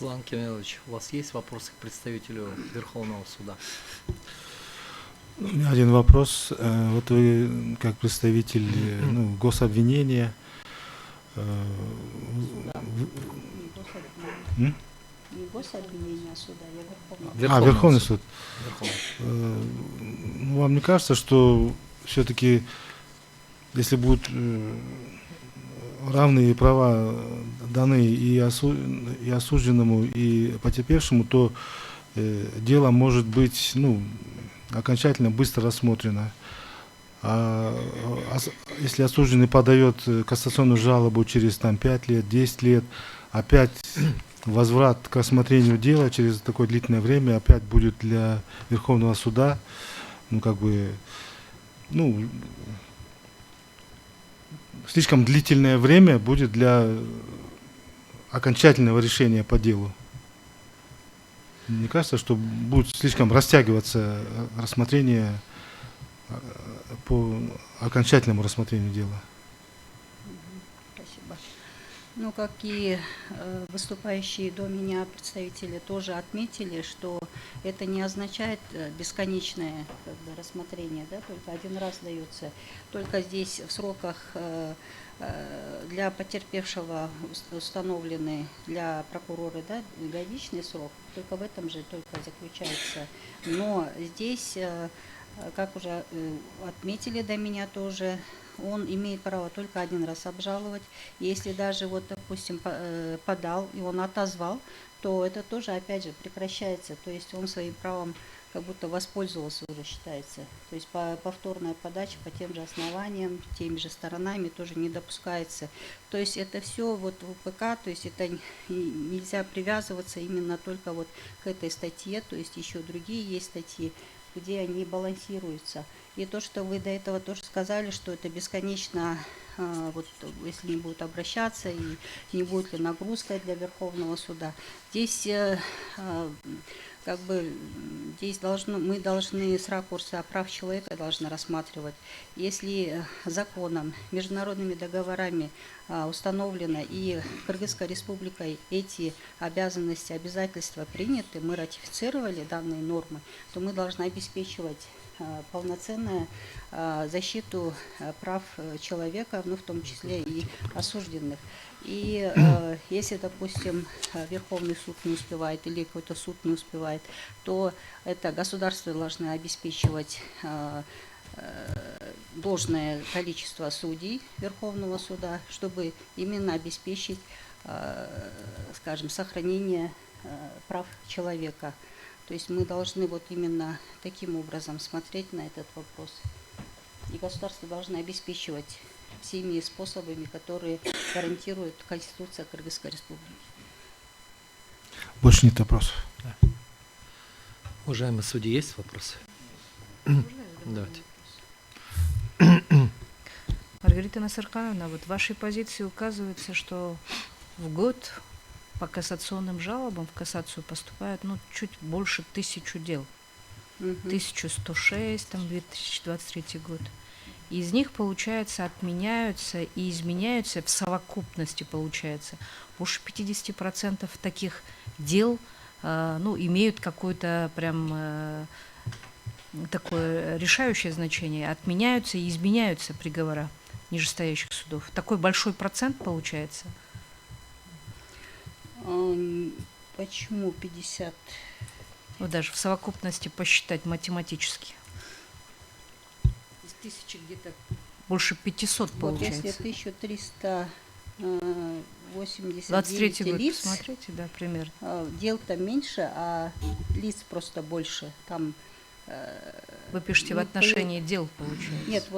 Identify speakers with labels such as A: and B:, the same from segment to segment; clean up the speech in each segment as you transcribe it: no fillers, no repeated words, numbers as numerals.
A: Светлана Кемелович, у вас есть вопросы к представителю Верховного суда?
B: У меня один вопрос. Вот вы, как представитель гособвинения,
C: Не гособвинение, а суда, я
B: Верховный суд.
A: Верховный.
B: Вам не кажется, что все-таки, если будут равные права даны и осужденному, и потерпевшему, то дело может быть окончательно быстро рассмотрено. Если осужденный подает кассационную жалобу через 5 лет, 10 лет, опять возврат к рассмотрению дела через такое длительное время опять будет для Верховного суда, слишком длительное время будет для окончательного решения по делу. Мне кажется, что будет слишком растягиваться рассмотрение по окончательному рассмотрению дела.
C: Спасибо. Как и выступающие до меня представители тоже отметили, что это не означает бесконечное рассмотрение, да, только один раз дается. Только здесь в сроках для потерпевшего установлены для прокурора, да, годичный срок, только в этом же только заключается. Но здесь, как уже отметили до меня тоже, он имеет право только один раз обжаловать. Если даже, допустим, подал и он отозвал, то это тоже, опять же, прекращается. То есть он своим правом как будто воспользовался уже, считается. То есть повторная подача по тем же основаниям, теми же сторонами тоже не допускается. То есть это все в УПК, то есть это нельзя привязываться именно только к этой статье, то есть еще другие есть статьи, где они балансируются. И то, что вы до этого тоже сказали, что это бесконечно, если не будут обращаться, и не будет ли нагрузка для Верховного суда. Здесь здесь мы должны с ракурса прав человека должны рассматривать. Если законом, международными договорами установлено и Кыргызской республикой эти обязанности, обязательства приняты, мы ратифицировали данные нормы, то мы должны обеспечивать полноценную защиту прав человека, в том числе и осужденных. И если, допустим, Верховный суд не успевает или какой-то суд не успевает, то это государство должно обеспечивать должное количество судей Верховного суда, чтобы именно обеспечить, скажем, сохранение прав человека. То есть мы должны именно таким образом смотреть на этот вопрос. И государство должно обеспечивать всеми способами, которые гарантирует Конституция Кыргызской Республики.
B: Больше нет вопросов.
A: Да. Уважаемые судьи, есть вопросы? Давайте.
D: Маргарита Насырхановна, в вашей позиции указывается, что в год по кассационным жалобам в кассацию поступает чуть больше 1000 дел. 1106, 2023 год. Из них, получается, отменяются и изменяются в совокупности, получается. Больше 50% таких дел имеют какое-то прям такое решающее значение. Отменяются и изменяются приговора нижестоящих судов. Такой большой процент получается?
C: Почему 50?
D: Даже в совокупности посчитать математически. Из 1000 где-то больше 500 получается.
C: Если 1389
D: 23 год,
C: лиц,
D: посмотрите, да, примерно.
C: Дел-то меньше, а лиц просто больше. Там,
D: вы пишете в отношении дел, получается.
C: Нет,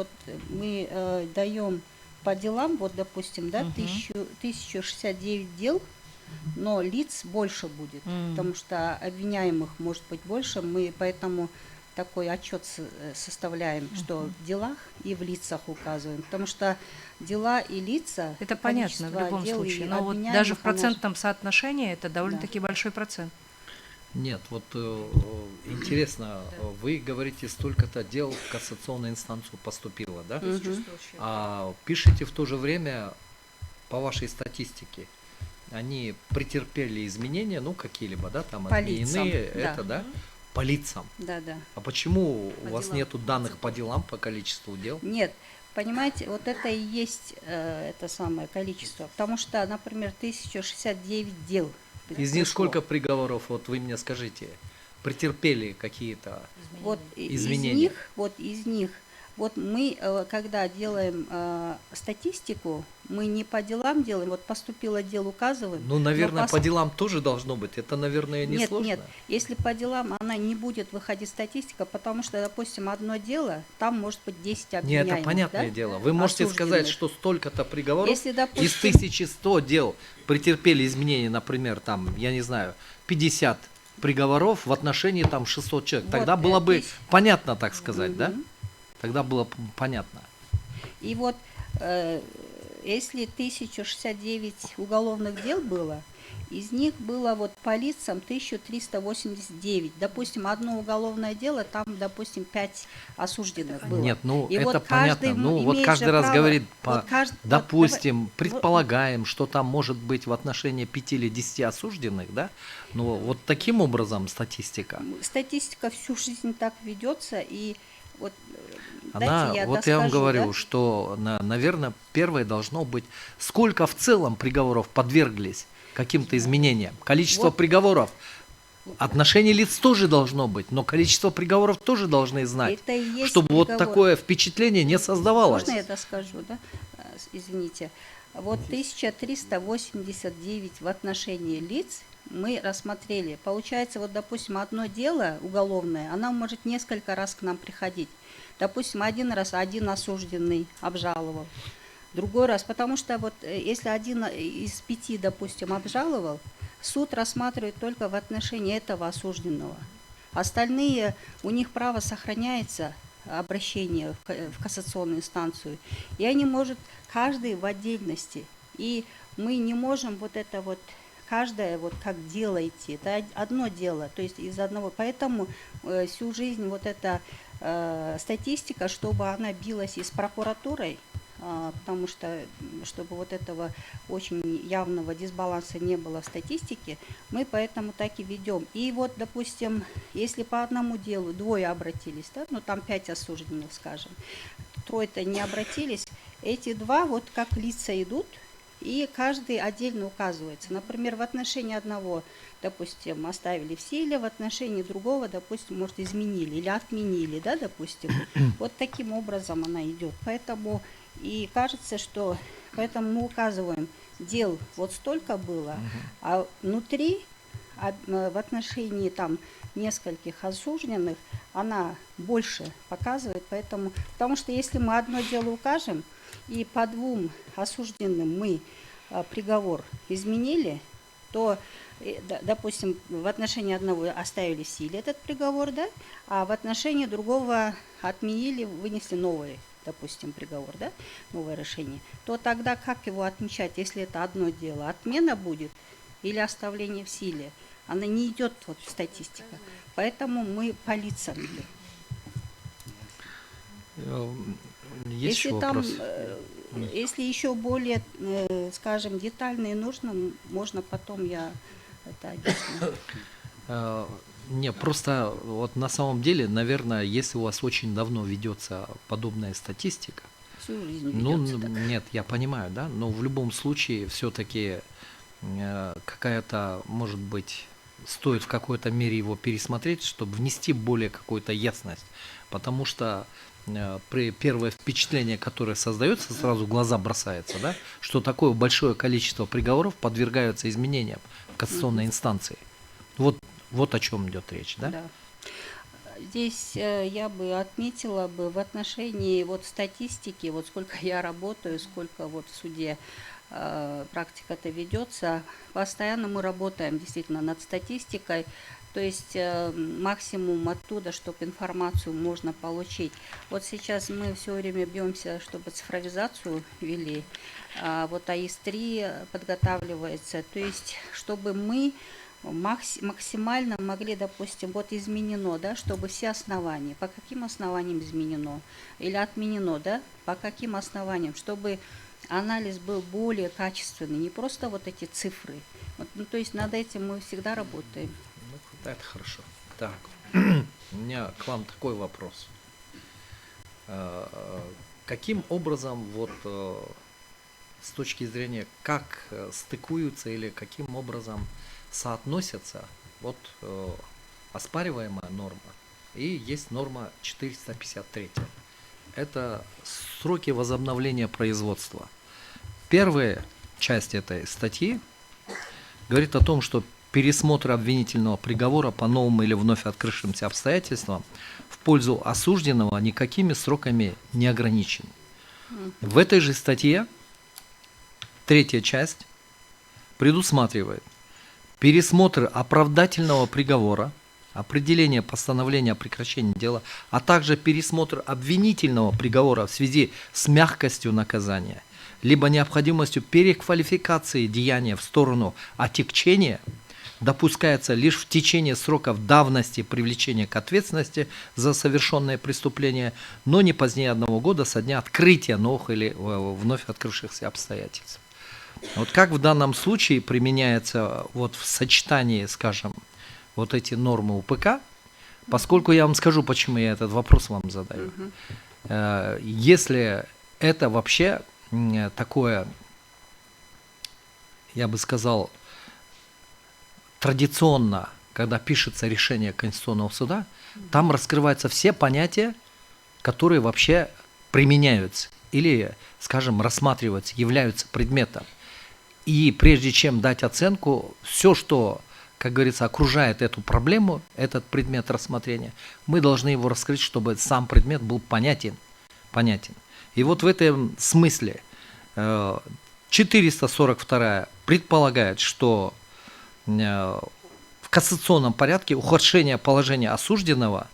C: мы даем по делам, допустим, 1069 дел, но лиц больше будет, потому что обвиняемых может быть больше. Мы поэтому такой отчет составляем, что в делах и в лицах указываем, потому что дела и лица...
D: Это понятно в любом случае, но даже в процентном соотношении это довольно-таки большой процент.
A: Нет, интересно, вы говорите, столько-то дел в кассационную инстанцию поступило, да? А пишите в то же время, по вашей статистике, они претерпели изменения, ну, какие-либо, да, там
C: По
A: отменены,
C: лицам,
A: это,
C: да.
A: да, по лицам.
C: Да, да.
A: А почему
D: По
A: у вас
D: делам.
A: нету данных по делам, по количеству дел?
C: Нет, понимаете, вот это и есть это самое количество. Потому что, например, 1069 дел.
A: Из них
C: пришло.
A: сколько приговоров, вот вы мне скажите, претерпели какие-то?
C: Вот
A: изменения?
C: из них, вот мы, когда делаем статистику, мы не по делам делаем, вот поступило дело, указываем.
A: Ну,
C: но
A: наверное, по делам тоже должно быть. Это, наверное, не
C: Нет,
A: сложно.
C: нет, если по делам она не будет выходить статистика, потому что, допустим, одно дело, там может быть 10
A: Не,
C: обвиняемых.
A: это понятное
C: да?
A: дело. Вы можете сказать,
C: Осужденных.
A: что столько-то приговоров
C: Если, допустим,
A: из 1100 дел претерпели изменения, например, там, я не знаю, 50 приговоров в отношении там 600 человек.
C: Вот,
A: Тогда было бы
C: есть-
A: понятно, так сказать, да?
C: Мгм.
A: Тогда было понятно.
C: И вот если 1069 уголовных дел было, из них было вот по лицам 1389. Допустим, одно уголовное дело, там, допустим, 5 осужденных было.
A: Нет, ну
C: И
A: это
C: вот каждый
A: понятно. Ну вот
C: имеет
A: каждый
C: же
A: раз
C: право-
A: говорит,
C: вот каждый- вот
A: допустим,
C: давай-
A: предполагаем, что там может быть в отношении 5 или 10 осужденных, да? Но вот таким образом статистика.
C: Статистика всю жизнь так ведется, и вот
A: Она,
C: дайте я
A: вот я вам
C: доскажу,
A: говорю,
C: да?
A: что, наверное, первое должно быть, сколько в целом приговоров подверглись каким-то изменениям. Количество
C: Вот.
A: приговоров. Отношение лиц тоже должно быть, но количество приговоров тоже должны знать,
C: Это и есть
A: чтобы вот
C: приговор.
A: такое впечатление не создавалось.
C: Можно я доскажу, да? Извините. Вот 1389 в отношении лиц мы рассмотрели. Получается, вот, допустим, одно дело уголовное, оно может несколько раз к нам приходить. Допустим, один раз один осужденный обжаловал, другой раз, потому что вот если один из 5, допустим, обжаловал, суд рассматривает только в отношении этого осужденного. Остальные, у них право сохраняется обращение в кассационную инстанцию, и они может каждый в отдельности. И мы не можем вот это вот каждое вот как дело идти. Это одно дело, то есть из одного. Поэтому всю жизнь вот эта статистика, чтобы она билась и с прокуратурой, потому что, чтобы вот этого очень явного дисбаланса не было в статистике, мы поэтому так и ведем. И вот, допустим, если по одному делу 2 обратились, да, ну там 5 осужденных, скажем, 3 не обратились, эти 2 вот как лица идут, и каждый отдельно указывается. Например, в отношении одного, допустим, оставили в силе, в отношении другого, допустим, может, изменили или отменили, да, допустим. Вот таким образом она идет. Поэтому и кажется, что поэтому мы указываем, дел вот столько было, а внутри в отношении там нескольких осужденных она больше показывает, поэтому, потому что если мы одно дело укажем, и по 2 осужденным мы приговор изменили, то, допустим, в отношении одного оставили в силе этот приговор, да, а в отношении другого отменили, вынесли новый, допустим, приговор, да, новое решение, то тогда как его отмечать, если это одно дело? Отмена будет или оставление в силе? Она не идет вот в статистика. Поэтому мы по лицам идем.
A: Есть
C: Если
A: еще
C: там,
A: вопрос?
C: если еще более, скажем, детальные нужно, можно потом я это объясню.
A: Не, просто вот на самом деле, наверное, если у вас очень давно ведется подобная статистика,
C: Всю жизнь
A: ну,
C: ведется так.
A: нет, я понимаю, да, но в любом случае все-таки какая-то, может быть, стоит в какой-то мере его пересмотреть, чтобы внести более какую-то ясность, потому что при первое впечатление, которое создается, сразу в глаза бросается, да, что такое большое количество приговоров подвергаются изменениям в кассационной инстанции. Вот о чем идет речь, да?
C: Да. Здесь я бы отметила бы в отношении вот статистики, вот сколько я работаю, сколько вот в суде практика-то ведется, постоянно мы работаем действительно над статистикой, то есть максимум оттуда, чтобы информацию можно получить. Вот сейчас мы все время бьемся, чтобы цифровизацию вели, вот АИС-3 подготавливается, то есть чтобы мы максимально могли, допустим, вот изменено, да, чтобы все основания, по каким основаниям изменено или отменено, да, по каким основаниям, чтобы анализ был более качественный, не просто вот эти цифры. Вот, ну, то есть над этим мы всегда работаем.
A: Ну, это хорошо. Так, у меня к вам такой вопрос. Каким образом, вот с точки зрения, как стыкуются или каким образом соотносятся вот оспариваемая норма и есть норма 453. Это сроки возобновления производства. Первая часть этой статьи говорит о том, что пересмотр обвинительного приговора по новым или вновь открывшимся обстоятельствам в пользу осужденного никакими сроками не ограничен. В этой же статье третья часть предусматривает пересмотр оправдательного приговора, определение постановления о прекращении дела, а также пересмотр обвинительного приговора в связи с мягкостью наказания, либо необходимостью переквалификации деяния в сторону отягчения допускается лишь в течение сроков давности привлечения к ответственности за совершенное преступление, но не позднее 1 года со дня открытия новых или вновь открывшихся обстоятельств. Вот как в данном случае применяется вот в сочетании, скажем, вот эти нормы УПК, поскольку я вам скажу, почему я этот вопрос вам задаю. Если это вообще такое, я бы сказал, традиционно, когда пишется решение Конституционного суда, там раскрываются все понятия, которые вообще применяются или, скажем, рассматриваются, являются предметом. И прежде чем дать оценку, все, что, как говорится, окружает эту проблему, этот предмет рассмотрения, мы должны его раскрыть, чтобы сам предмет был понятен. И вот в этом смысле 442 предполагает, что в кассационном порядке ухудшение положения осужденного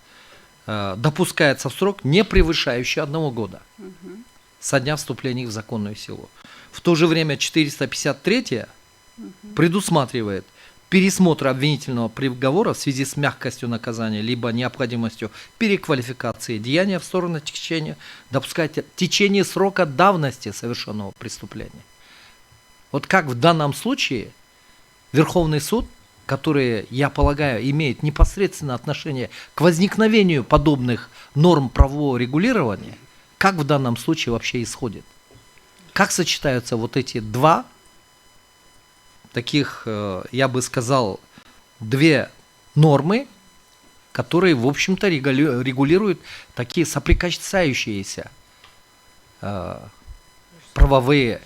A: допускается в срок, не превышающий 1 года со дня вступления в законную силу. В то же время 453 предусматривает пересмотр обвинительного приговора в связи с мягкостью наказания, либо необходимостью переквалификации деяния в сторону отягчения, допускать в течение срока давности совершенного преступления. Вот как в данном случае Верховный суд, который, я полагаю, имеет непосредственное отношение к возникновению подобных норм правового регулирования, как в данном случае вообще исходит? Как сочетаются вот эти два таких, я бы сказал, две нормы, которые, в общем-то, регулируют такие соприкасающиеся правовые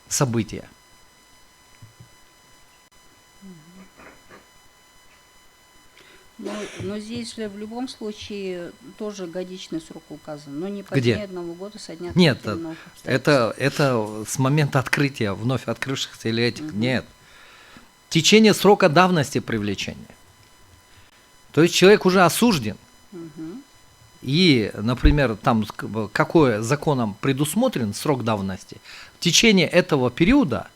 A: события?
C: Но здесь же в любом случае тоже годичный срок указан, но не позднее 1 года со дня
A: Нет,
C: открытия новых обстоятельств.
A: это с момента открытия вновь открывшихся или этих. Нет. Течение срока давности привлечения. То есть человек уже осужден. И, например, там какой законом предусмотрен срок давности, в течение этого периода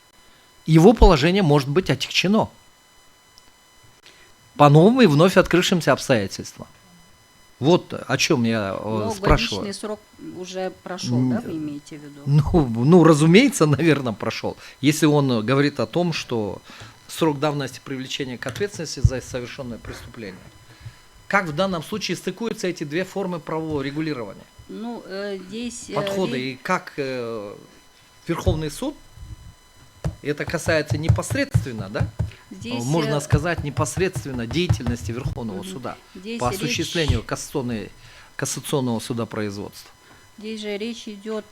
A: его положение может быть отягчено по новым и вновь открывшимся обстоятельствам. Вот о чем я
C: Но
A: спрашиваю.
C: годичный срок уже прошел, да, вы имеете в виду?
A: Ну, разумеется, наверное, прошел. Если он говорит о том, что срок давности привлечения к ответственности за совершенное преступление. Как в данном случае стыкуются эти две формы правового регулирования?
C: Ну, здесь...
A: Подходы. И как Верховный суд, это касается непосредственно, да?
C: Здесь,
A: можно сказать, непосредственно деятельности Верховного суда
C: здесь
A: по осуществлению кассационного судопроизводства.
C: Здесь же речь идет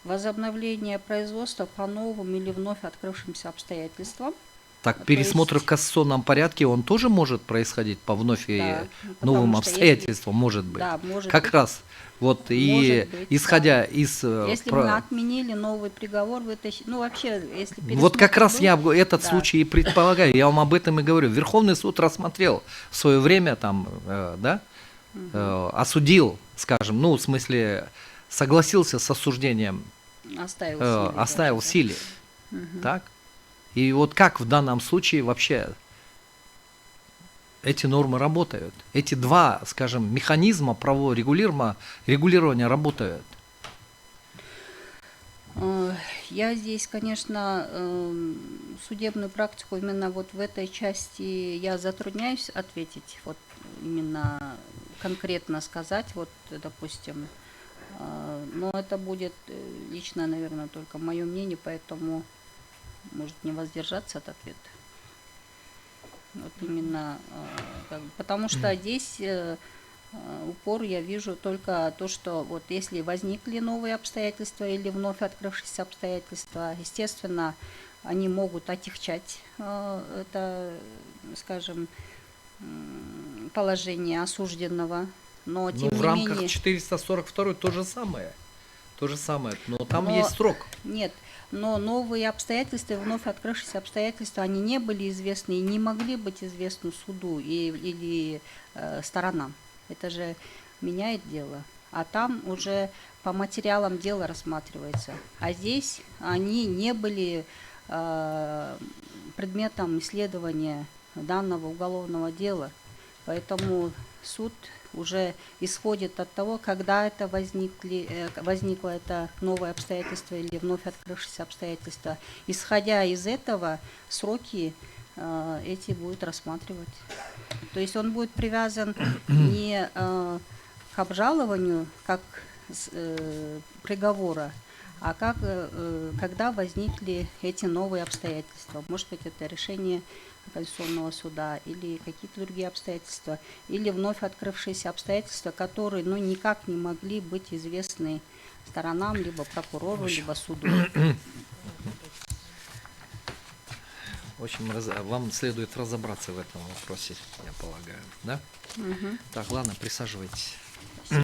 C: возобновление производства по новым или вновь открывшимся обстоятельствам.
A: Так, пересмотр в кассационном порядке, он тоже может происходить по вновь и новым обстоятельствам, может быть.
C: Да, может
A: как
C: быть.
A: раз, вот, и
C: быть,
A: исходя из...
C: Если мы отменили новый приговор, ну вообще, если
A: вот как раз
C: был,
A: я этот случай и предполагаю, я вам об этом и говорю. Верховный суд рассмотрел в свое время, там, осудил, скажем, ну, в смысле, согласился с осуждением, оставил в силе. Так? И вот как в данном случае вообще эти нормы работают? Эти два, скажем, механизма правового регулирования работают?
C: Я здесь, конечно, судебную практику именно вот в этой части я затрудняюсь ответить, вот именно конкретно сказать, вот, допустим, но это будет лично, наверное, только мое мнение, поэтому может не воздержаться от ответа. Вот именно, потому что здесь упор я вижу только то, что вот если возникли новые обстоятельства или вновь открывшиеся обстоятельства, естественно, они могут отягчать это, скажем, положение осужденного, но тем
A: Но в
C: не
A: рамках
C: менее...
A: 442 то же самое. То же самое, но там
C: Но-
A: есть срок.
C: Нет, но новые обстоятельства, вновь открывшиеся обстоятельства, они не были известны и не могли быть известны суду или сторонам. Это же меняет дело. А там уже по материалам дело рассматривается. А здесь они не были предметом исследования данного уголовного дела. Поэтому суд уже исходит от того, когда это возникло это новое обстоятельство или вновь открывшееся обстоятельства. Исходя из этого, сроки эти будут рассматривать. То есть он будет привязан не к обжалованию как приговора, а как, когда возникли эти новые обстоятельства. Может быть, это решение Конституционного суда или какие-то другие обстоятельства, или вновь открывшиеся обстоятельства, которые никак не могли быть известны сторонам, либо прокурору, либо суду.
A: В общем, вам следует разобраться в этом вопросе, я полагаю, да?
C: Мгм.
A: Так, ладно, присаживайтесь.